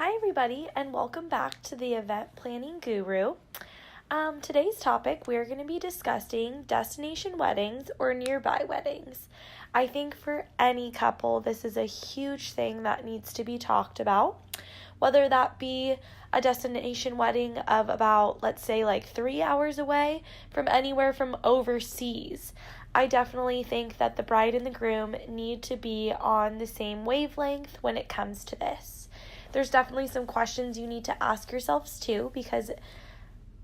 Hi everybody and welcome back to the Event Planning Guru. Today's topic, we're going to be discussing destination weddings or nearby weddings. I think for any couple, this is a huge thing that needs to be talked about. Whether that be a destination wedding of about, let's say, like 3 hours away from anywhere from overseas. I definitely think that the bride and the groom need to be on the same wavelength when it comes to this. There's definitely some questions you need to ask yourselves too, because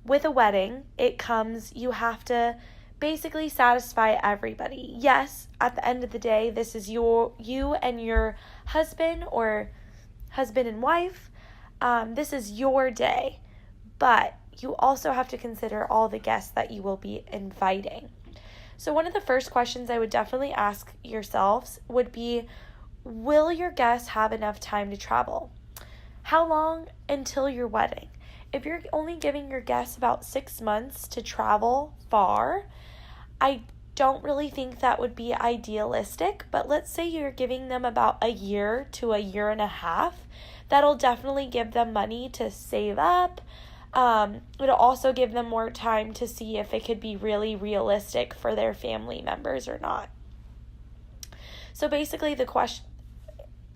with a wedding, you have to basically satisfy everybody. Yes, at the end of the day, this is you and your husband or husband and wife. This is your day, but you also have to consider all the guests that you will be inviting. So one of the first questions I would definitely ask yourselves would be, will your guests have enough time to travel? How long until your wedding? If you're only giving your guests about 6 months to travel far, I don't really think that would be idealistic, but let's say you're giving them about a year to a year and a half. That'll definitely give them money to save up. It'll also give them more time to see if it could be really realistic for their family members or not. So basically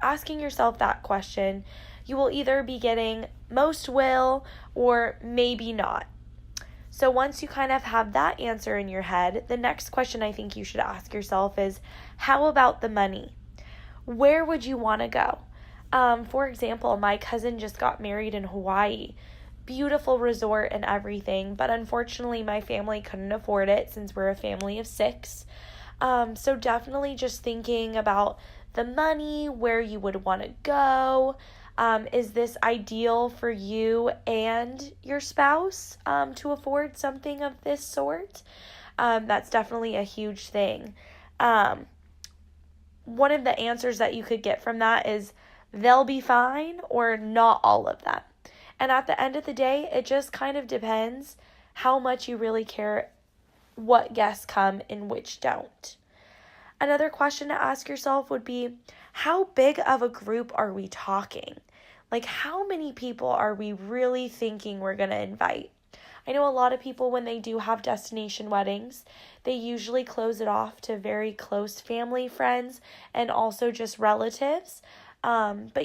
asking yourself that question, you will either be getting most will or maybe not. So once you kind of have that answer in your head, the next question I think you should ask yourself is, how about the money? Where would you want to go? For example, my cousin just got married in Hawaii. Beautiful resort and everything, but unfortunately my family couldn't afford it since we're a family of 6. So definitely just thinking about the money, where you would want to go. Is this ideal for you and your spouse to afford something of this sort? That's definitely a huge thing. One of the answers that you could get from that is they'll be fine or not all of them. And at the end of the day, it just kind of depends how much you really care what guests come and which don't. Another question to ask yourself would be, how big of a group are we talking? Like, how many people are we really thinking we're going to invite? I know a lot of people, when they do have destination weddings, they usually close it off to very close family, friends, and also just relatives. But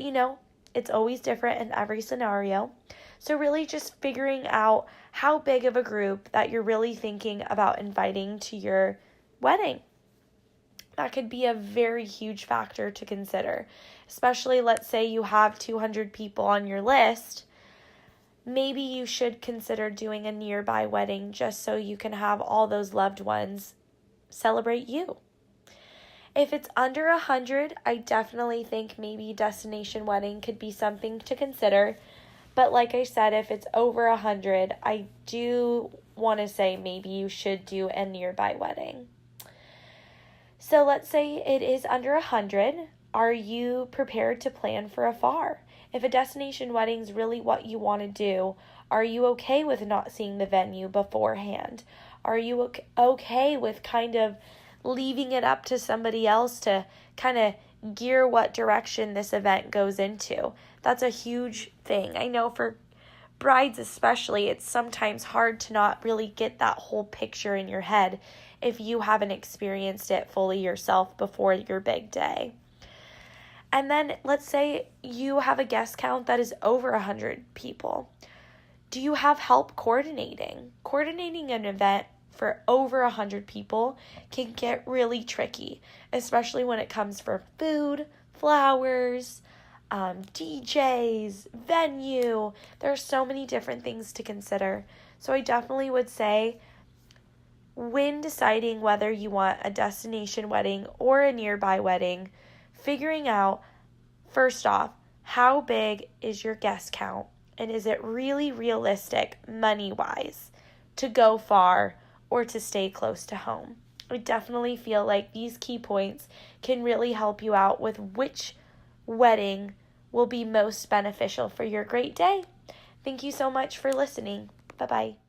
it's always different in every scenario. So really just figuring out how big of a group that you're really thinking about inviting to your wedding. That could be a very huge factor to consider. Especially, let's say you have 200 people on your list. Maybe you should consider doing a nearby wedding just so you can have all those loved ones celebrate you. If it's under 100, I definitely think maybe destination wedding could be something to consider. But like I said, if it's over 100, I do want to say maybe you should do a nearby wedding. So let's say it is under 100. Are you prepared to plan for afar? If a destination wedding is really what you want to do, are you okay with not seeing the venue beforehand? Are you okay with kind of leaving it up to somebody else to kind of gear what direction this event goes into? That's a huge thing. I know for brides especially, it's sometimes hard to not really get that whole picture in your head if you haven't experienced it fully yourself before your big day. And then let's say you have a guest count that is over 100 people. Do you have help coordinating? Coordinating an event for over 100 people can get really tricky, especially when it comes for food, flowers, DJs, venue. There are so many different things to consider. So I definitely would say, when deciding whether you want a destination wedding or a nearby wedding, figuring out, first off, how big is your guest count? And is it really realistic money-wise to go far or to stay close to home? I definitely feel like these key points can really help you out with which wedding will be most beneficial for your great day. Thank you so much for listening. Bye-bye.